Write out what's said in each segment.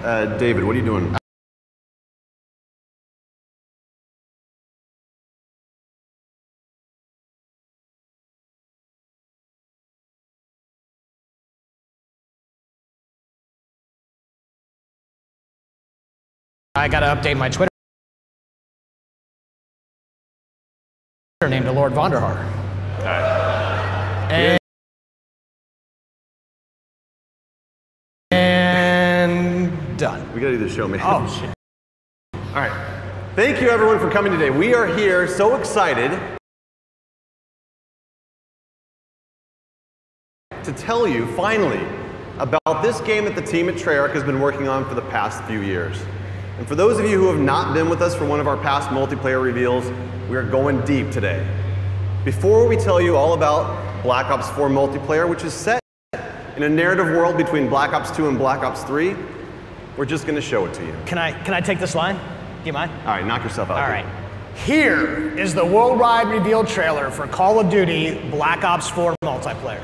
David, what are you doing? I gotta update my Twitter name to Lord Vonderhaar. All right. And done. We gotta do the show, man. Oh, shit. All right. Thank you, everyone, for coming today. We are here, so excited to tell you, finally, about this game that the team at Treyarch has been working on for the past few years. And for those of you who have not been with us for one of our past multiplayer reveals, we are going deep today. Before we tell you all about Black Ops 4 multiplayer, which is set in a narrative world between Black Ops 2 and Black Ops 3, we're just going to show it to you. Can I take this line? Do you mind? All right, knock yourself out. All right. Here is the worldwide reveal trailer for Call of Duty Black Ops 4 multiplayer.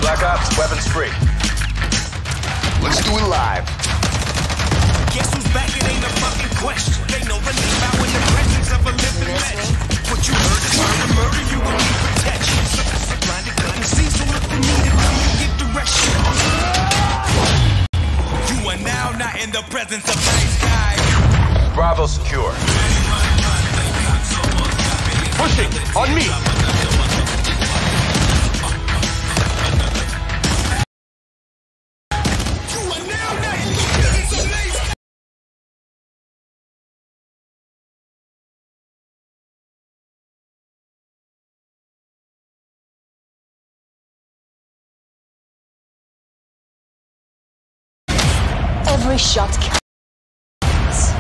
Black Ops, weapons free. Let's do it live. Guess who's back? It ain't a fucking question. They know the name out in the presence of a living legend. What you heard is trying to murder you and need protection. So blinded couldn't see, so if you need it, come and give direction. You are now not in the presence of nice guys. Bravo secure. Pushing on me. Every shot counts.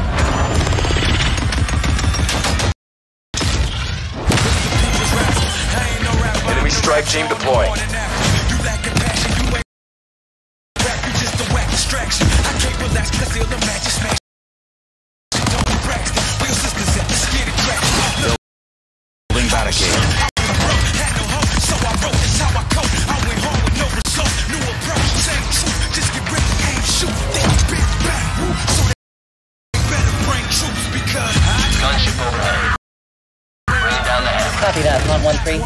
Enemy strike team deployed. Building barricade. Gunship overhead. Bringing down the hammer. Copy that, 113.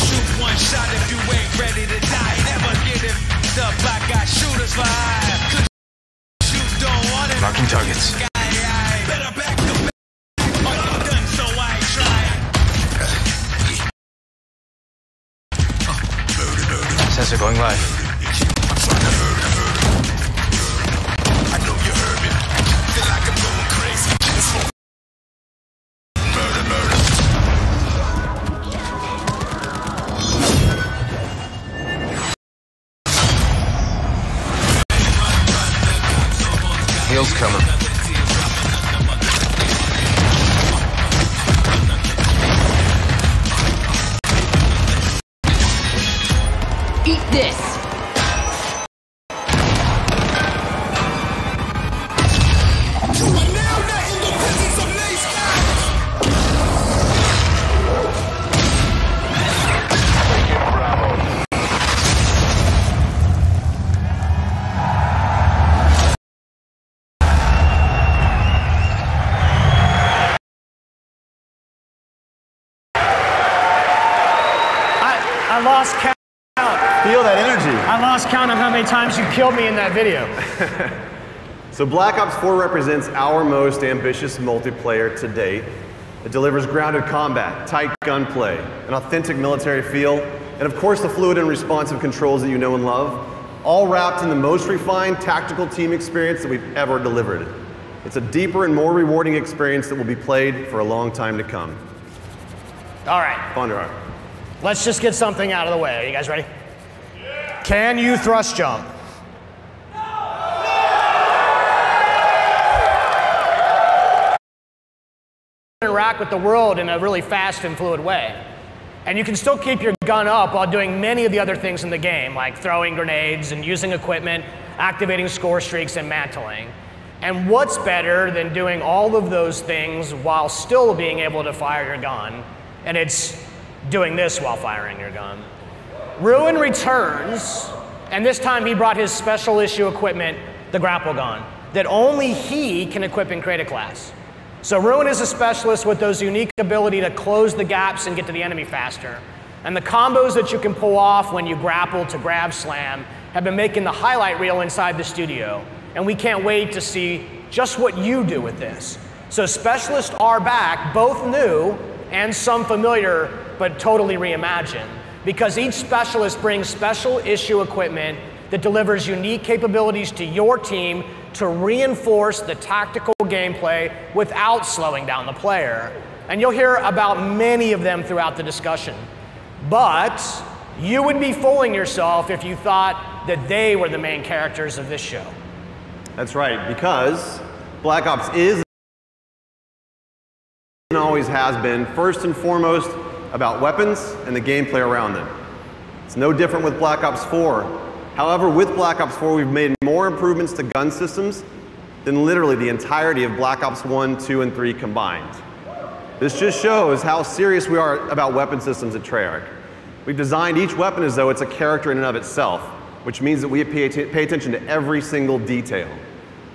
Shoot one shot if you ain't ready to die. Never get it up. I got shooters for hire. Shoot, don't want it. Marking targets. Better back the I'm done, so I ain't trying. Sensor going live. I know you heard me. Feel like I'm going crazy. Murder, murder. Heels coming. Eat this! I lost count. Feel that energy. I lost count of how many times you killed me in that video. So Black Ops 4 represents our most ambitious multiplayer to date. It delivers grounded combat, tight gunplay, an authentic military feel, and of course the fluid and responsive controls that you know and love, all wrapped in the most refined tactical team experience that we've ever delivered. It's a deeper and more rewarding experience that will be played for a long time to come. All right, Vonderhaar. let's just get something out of the way. Are you guys ready? Can you thrust jump? Interact with the world in a really fast and fluid way. And you can still keep your gun up while doing many of the other things in the game, like throwing grenades and using equipment, activating score streaks, and mantling. And what's better than doing all of those things while still being able to fire your gun? And it's doing this while firing your gun. Ruin returns, and this time he brought his special issue equipment, the grapple gun, that only he can equip and create a class. So Ruin is a specialist with those unique ability to close the gaps and get to the enemy faster. And the combos that you can pull off when you grapple to grab slam have been making the highlight reel inside the studio. And we can't wait to see just what you do with this. So specialists are back, both new and some familiar, but totally reimagined. Because each specialist brings special issue equipment that delivers unique capabilities to your team to reinforce the tactical gameplay without slowing down the player. And you'll hear about many of them throughout the discussion. But you would be fooling yourself if you thought that they were the main characters of this show. That's right, because Black Ops is and always has been first and foremost about weapons and the gameplay around them. It's no different with Black Ops 4. However, with Black Ops 4, we've made more improvements to gun systems than literally the entirety of Black Ops 1, 2, and 3 combined. This just shows how serious we are about weapon systems at Treyarch. We've designed each weapon as though it's a character in and of itself, which means that we pay attention to every single detail.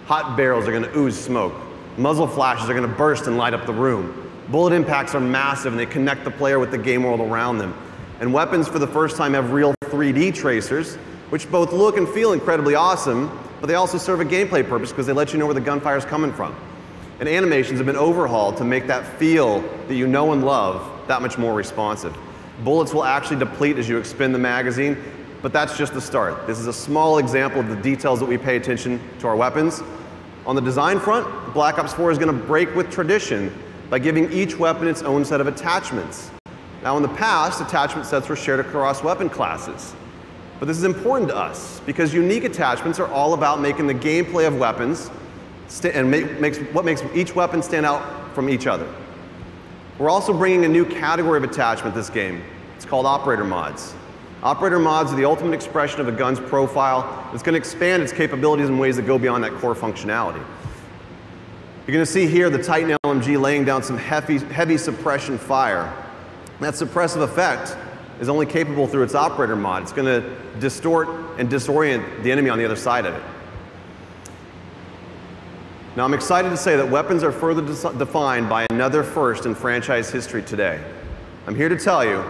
Hot barrels are going to ooze smoke. Muzzle flashes are going to burst and light up the room. Bullet impacts are massive and they connect the player with the game world around them. And weapons for the first time have real 3D tracers, which both look and feel incredibly awesome, but they also serve a gameplay purpose because they let you know where the gunfire is coming from. And animations have been overhauled to make that feel that you know and love that much more responsive. Bullets will actually deplete as you expend the magazine, but that's just the start. This is a small example of the details that we pay attention to our weapons. On the design front, Black Ops 4 is going to break with tradition by giving each weapon its own set of attachments. Now in the past, attachment sets were shared across weapon classes. But this is important to us because unique attachments are all about making the gameplay of weapons and what makes each weapon stand out from each other. We're also bringing a new category of attachment this game. It's called operator mods. Operator mods are the ultimate expression of a gun's profile. It's going to expand its capabilities in ways that go beyond that core functionality. You're going to see here the Titan LMG laying down some heavy suppression fire. That suppressive effect is only capable through its operator mod. It's going to distort and disorient the enemy on the other side of it. Now I'm excited to say that weapons are further defined by another first in franchise history today. I'm here to tell you,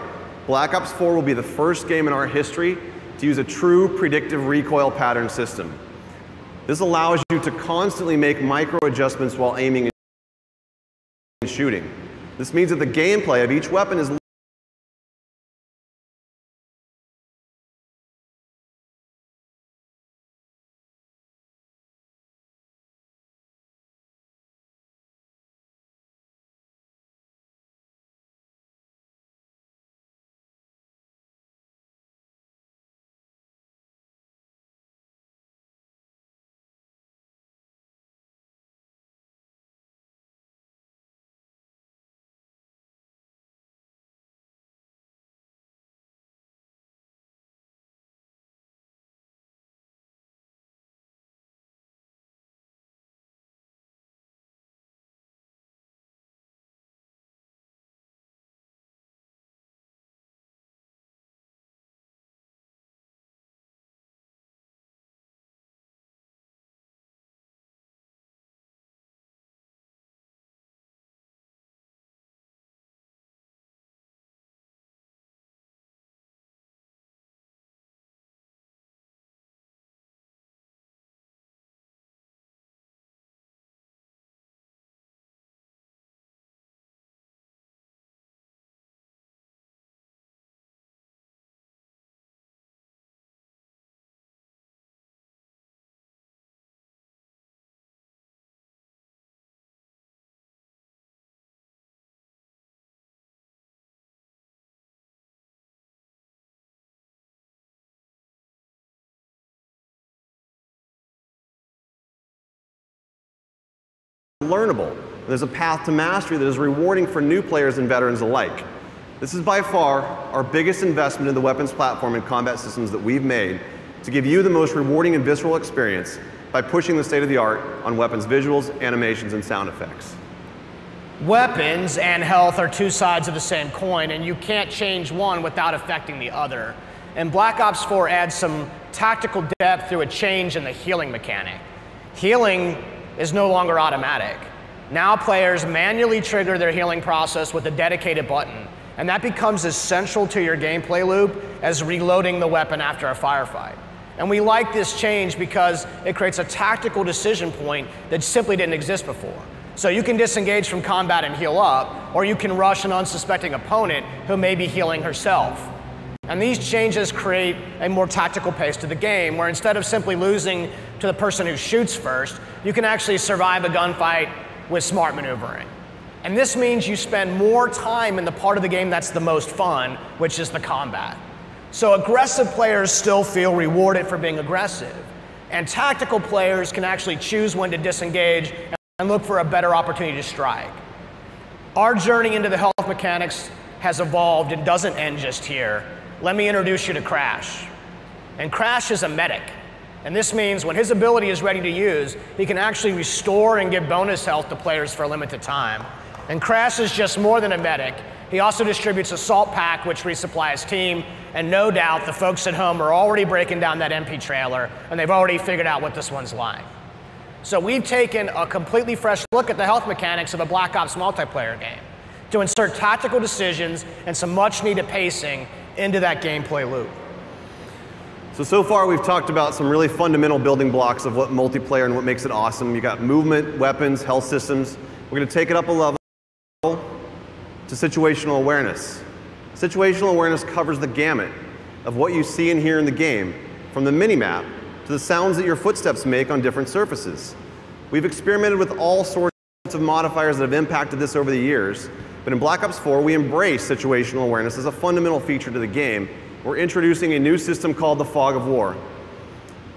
Black Ops 4 will be the first game in our history to use a true predictive recoil pattern system. This allows you to constantly make micro adjustments while aiming and shooting. This means that the gameplay of each weapon is learnable. There's a path to mastery that is rewarding for new players and veterans alike. This is by far our biggest investment in the weapons platform and combat systems that we've made to give you the most rewarding and visceral experience by pushing the state of the art on weapons visuals, animations, and sound effects. Weapons and health are two sides of the same coin, and you can't change one without affecting the other. And Black Ops 4 adds some tactical depth through a change in the healing mechanic. Healing is no longer automatic. Now players manually trigger their healing process with a dedicated button, and that becomes as central to your gameplay loop as reloading the weapon after a firefight. And we like this change because it creates a tactical decision point that simply didn't exist before. So you can disengage from combat and heal up, or you can rush an unsuspecting opponent who may be healing herself. And these changes create a more tactical pace to the game, where instead of simply losing to the person who shoots first, you can actually survive a gunfight with smart maneuvering. And this means you spend more time in the part of the game that's the most fun, which is the combat. So aggressive players still feel rewarded for being aggressive, and tactical players can actually choose when to disengage and look for a better opportunity to strike. Our journey into the health mechanics has evolved and doesn't end just here. Let me introduce you to Crash. And Crash is a medic. And this means when his ability is ready to use, he can actually restore and give bonus health to players for a limited time. And Crash is just more than a medic. He also distributes a salt pack which resupplies team, and no doubt the folks at home are already breaking down that MP trailer, and they've already figured out what this one's like. So we've taken a completely fresh look at the health mechanics of a Black Ops multiplayer game to insert tactical decisions and some much needed pacing into that gameplay loop. So far we've talked about some really fundamental building blocks of what multiplayer and what makes it awesome. You got movement, weapons, health systems. We're going to take it up a level to situational awareness. Situational awareness covers the gamut of what you see and hear in the game, from the mini-map to the sounds that your footsteps make on different surfaces. We've experimented with all sorts of modifiers that have impacted this over the years, but in Black Ops 4 we embrace situational awareness as a fundamental feature to the game. We're introducing a new system called the Fog of War.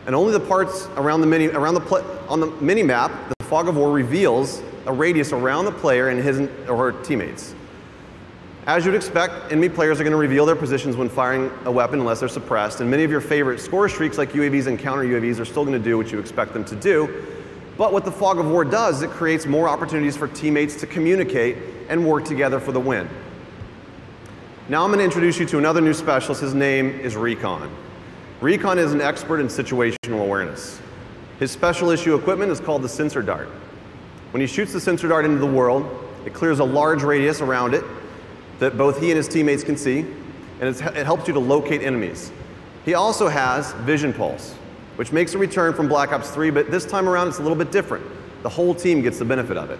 And only the parts around on the mini-map, the Fog of War reveals a radius around the player and his or her teammates. As you'd expect, enemy players are going to reveal their positions when firing a weapon unless they're suppressed, and many of your favorite score streaks like UAVs and counter UAVs are still going to do what you expect them to do. But what the Fog of War does is it creates more opportunities for teammates to communicate and work together for the win. Now I'm going to introduce you to another new specialist. His name is Recon. Recon is an expert in situational awareness. His special issue equipment is called the sensor dart. When he shoots the sensor dart into the world, it clears a large radius around it that both he and his teammates can see, and it helps you to locate enemies. He also has Vision Pulse, which makes a return from Black Ops 3, but this time around it's a little bit different. The whole team gets the benefit of it.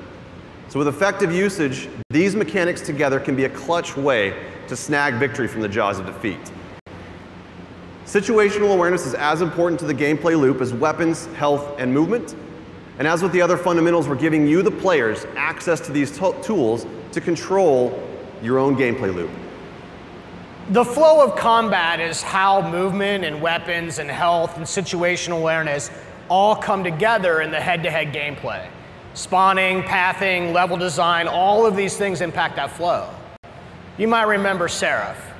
So with effective usage, these mechanics together can be a clutch way to snag victory from the jaws of defeat. Situational awareness is as important to the gameplay loop as weapons, health, and movement. And as with the other fundamentals, we're giving you, the players, access to these tools to control your own gameplay loop. The flow of combat is how movement and weapons and health and situational awareness all come together in the head-to-head gameplay. Spawning, pathing, level design, all of these things impact that flow. You might remember Seraph.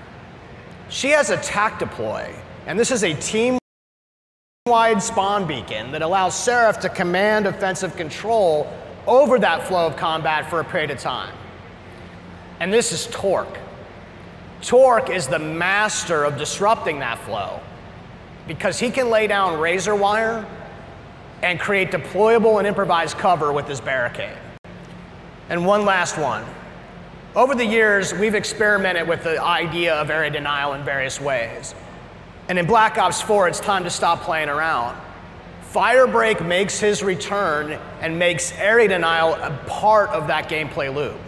She has a TAC deploy, and this is a team-wide spawn beacon that allows Seraph to command offensive control over that flow of combat for a period of time. And this is Torque. Torque is the master of disrupting that flow because he can lay down razor wire and create deployable and improvised cover with his barricade. And one last one. Over the years, we've experimented with the idea of area denial in various ways. And in Black Ops 4, it's time to stop playing around. Firebreak makes his return and makes area denial a part of that gameplay loop.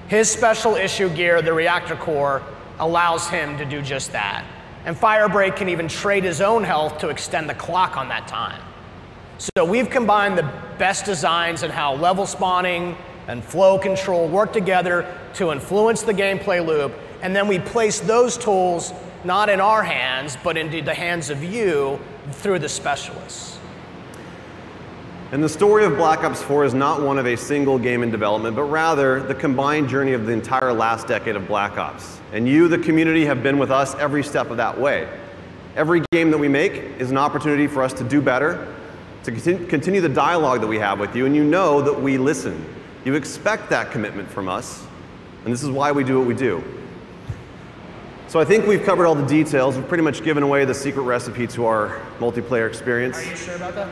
His special issue gear, the reactor core, allows him to do just that. And Firebreak can even trade his own health to extend the clock on that time. So we've combined the best designs in how level spawning and flow control work together to influence the gameplay loop, and then we place those tools not in our hands, but into the hands of you through the specialists. And the story of Black Ops 4 is not one of a single game in development, but rather the combined journey of the entire last decade of Black Ops. And you, the community, have been with us every step of that way. Every game that we make is an opportunity for us to do better, to continue the dialogue that we have with you, and you know that we listen. You expect that commitment from us, and this is why we do what we do. So I think we've covered all the details. We've pretty much given away the secret recipe to our multiplayer experience. Are you sure about that?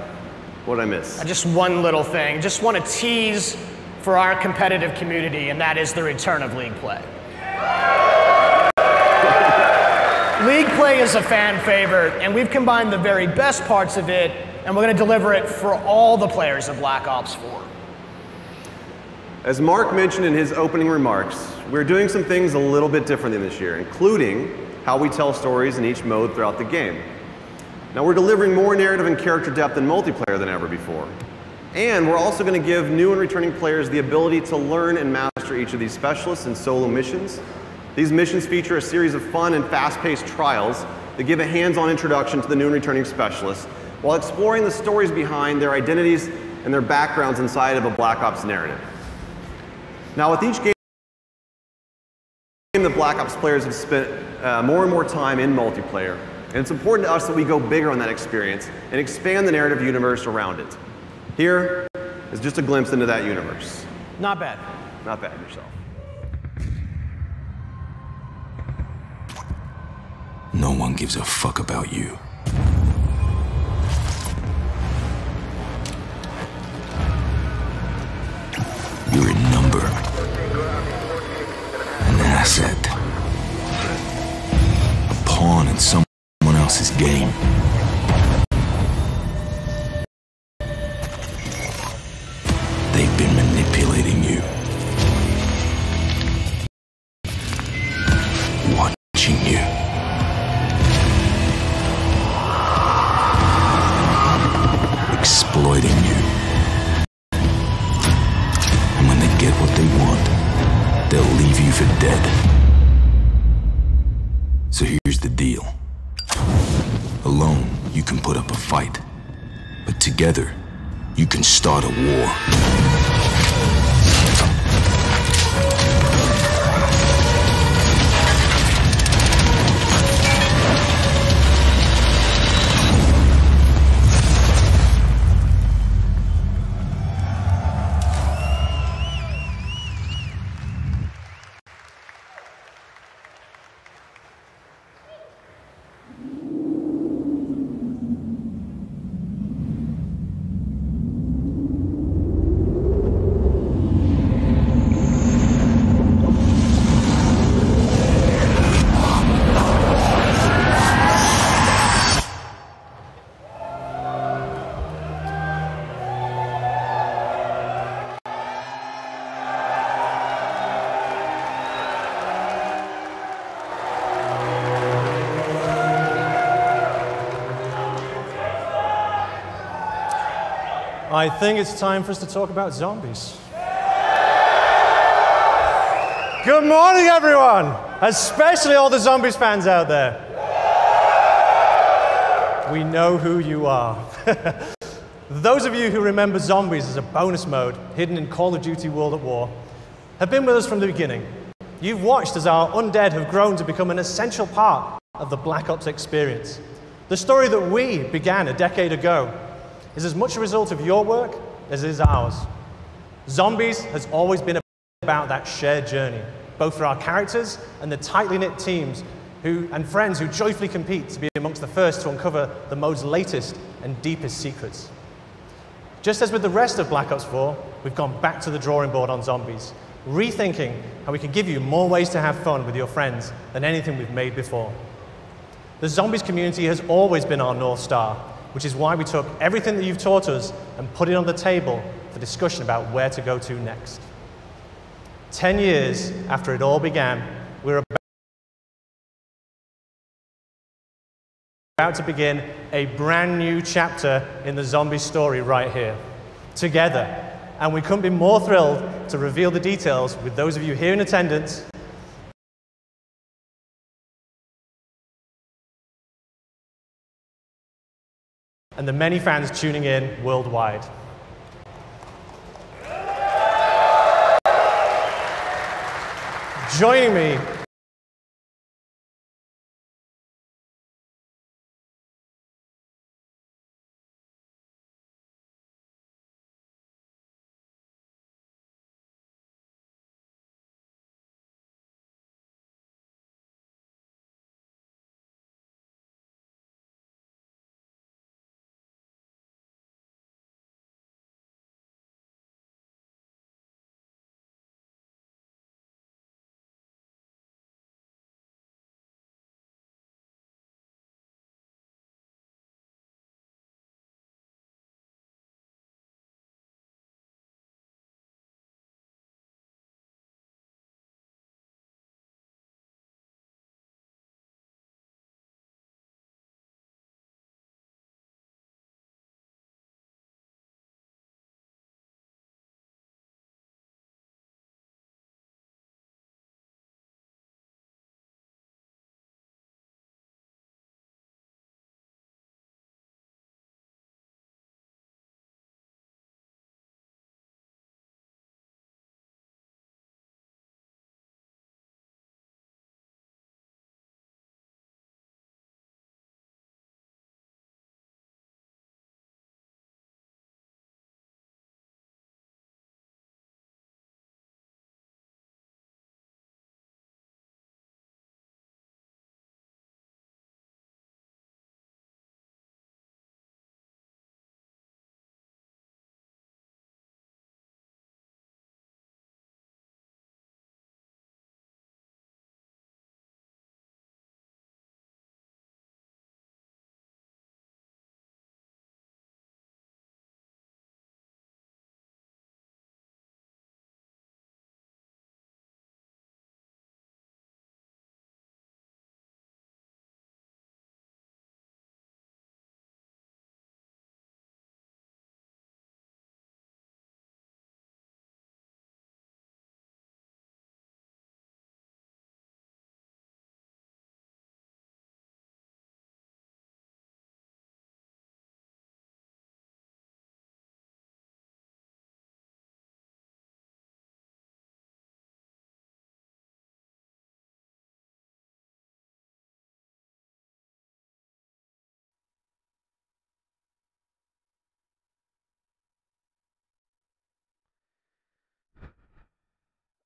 What did I miss? Just one little thing. Just want to tease for our competitive community, and that is the return of League Play. League Play is a fan favorite, and we've combined the very best parts of it, and we're going to deliver it for all the players of Black Ops 4. As Mark mentioned in his opening remarks, we're doing some things a little bit differently this year, including how we tell stories in each mode throughout the game. Now, we're delivering more narrative and character depth in multiplayer than ever before. And we're also going to give new and returning players the ability to learn and master each of these specialists and solo missions. These missions feature a series of fun and fast-paced trials that give a hands-on introduction to the new and returning specialists, while exploring the stories behind their identities and their backgrounds inside of a Black Ops narrative. Now, with each game, the Black Ops players have spent more and more time in multiplayer, and it's important to us that we go bigger on that experience and expand the narrative universe around it. Here is just a glimpse into that universe. Not bad. Not bad yourself. No one gives a fuck about you. You're a number. An asset. A pawn in someone else's game. They've been manipulating you. Watching you. Exploiting you. And when they get what they want, they'll leave you for dead. So here's the deal. Alone, you can put up a fight. But together, you can start a war. I think it's time for us to talk about zombies. Good morning, everyone! Especially all the zombies fans out there. We know who you are. Those of you who remember zombies as a bonus mode hidden in Call of Duty World at War have been with us from the beginning. You've watched as our undead have grown to become an essential part of the Black Ops experience. The story that we began a decade ago is as much a result of your work as it is ours. Zombies has always been about that shared journey, both for our characters and the tightly knit teams and friends who joyfully compete to be amongst the first to uncover the mode's latest and deepest secrets. Just as with the rest of Black Ops 4, we've gone back to the drawing board on zombies, rethinking how we can give you more ways to have fun with your friends than anything we've made before. The zombies community has always been our North Star, which is why we took everything that you've taught us and put it on the table for discussion about where to go to next. 10 years after it all began, we're about to begin a brand new chapter in the zombie story right here, together. And we couldn't be more thrilled to reveal the details with those of you here in attendance and the many fans tuning in worldwide. Joining me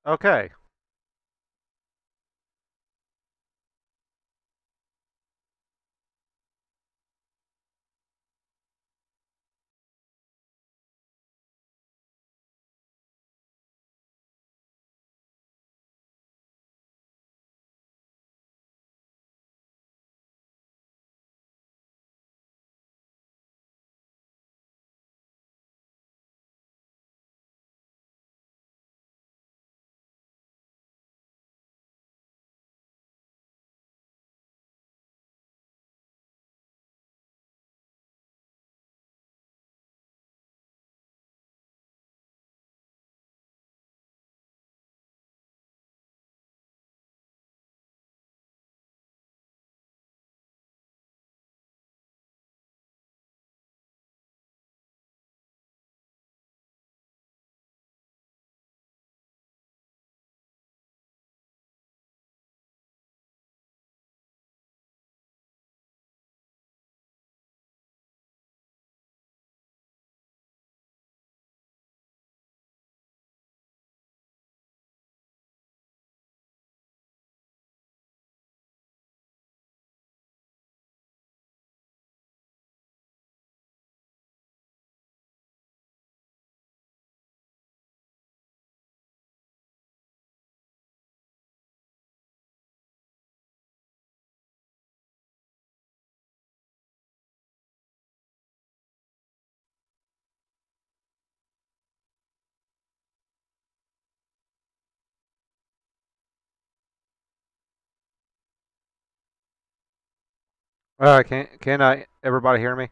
Okay. Can everybody hear me?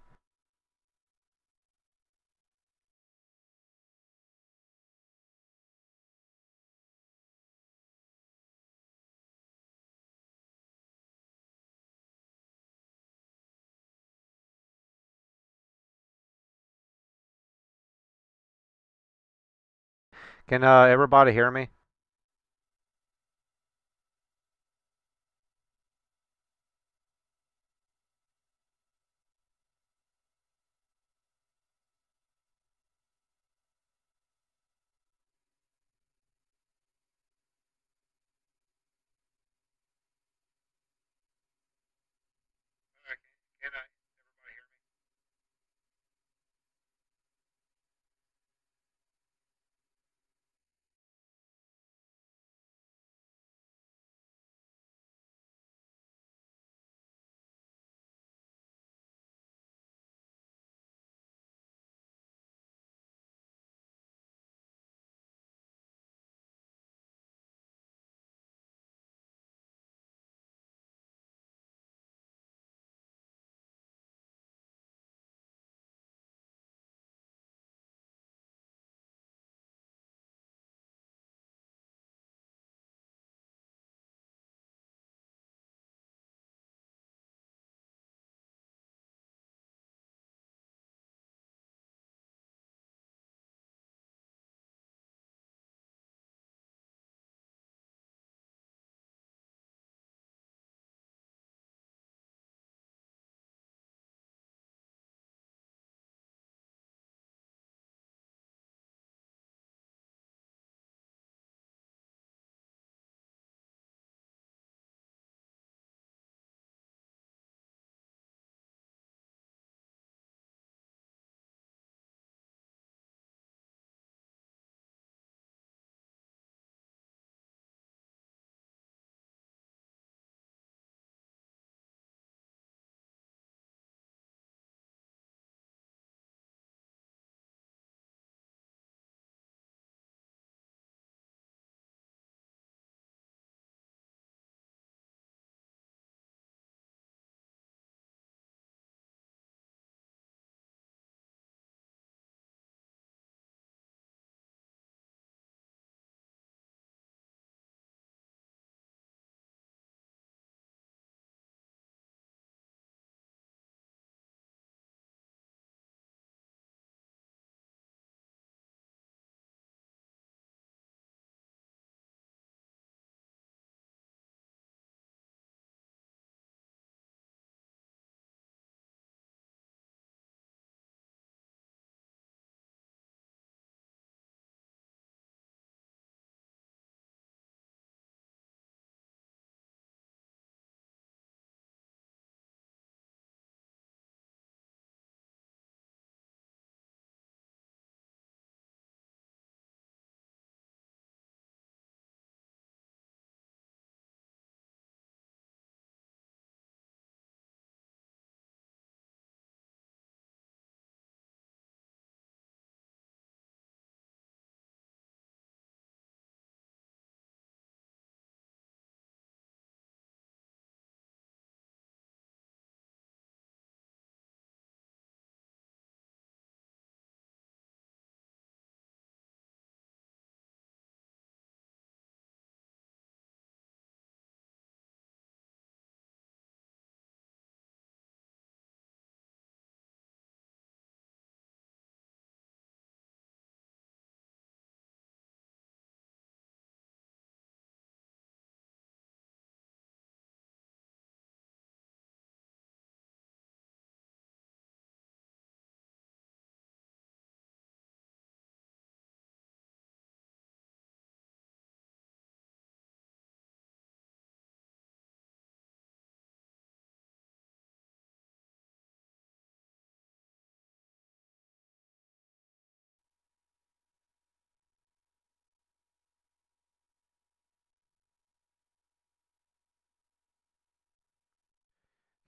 Can everybody hear me?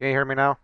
Can you hear me now?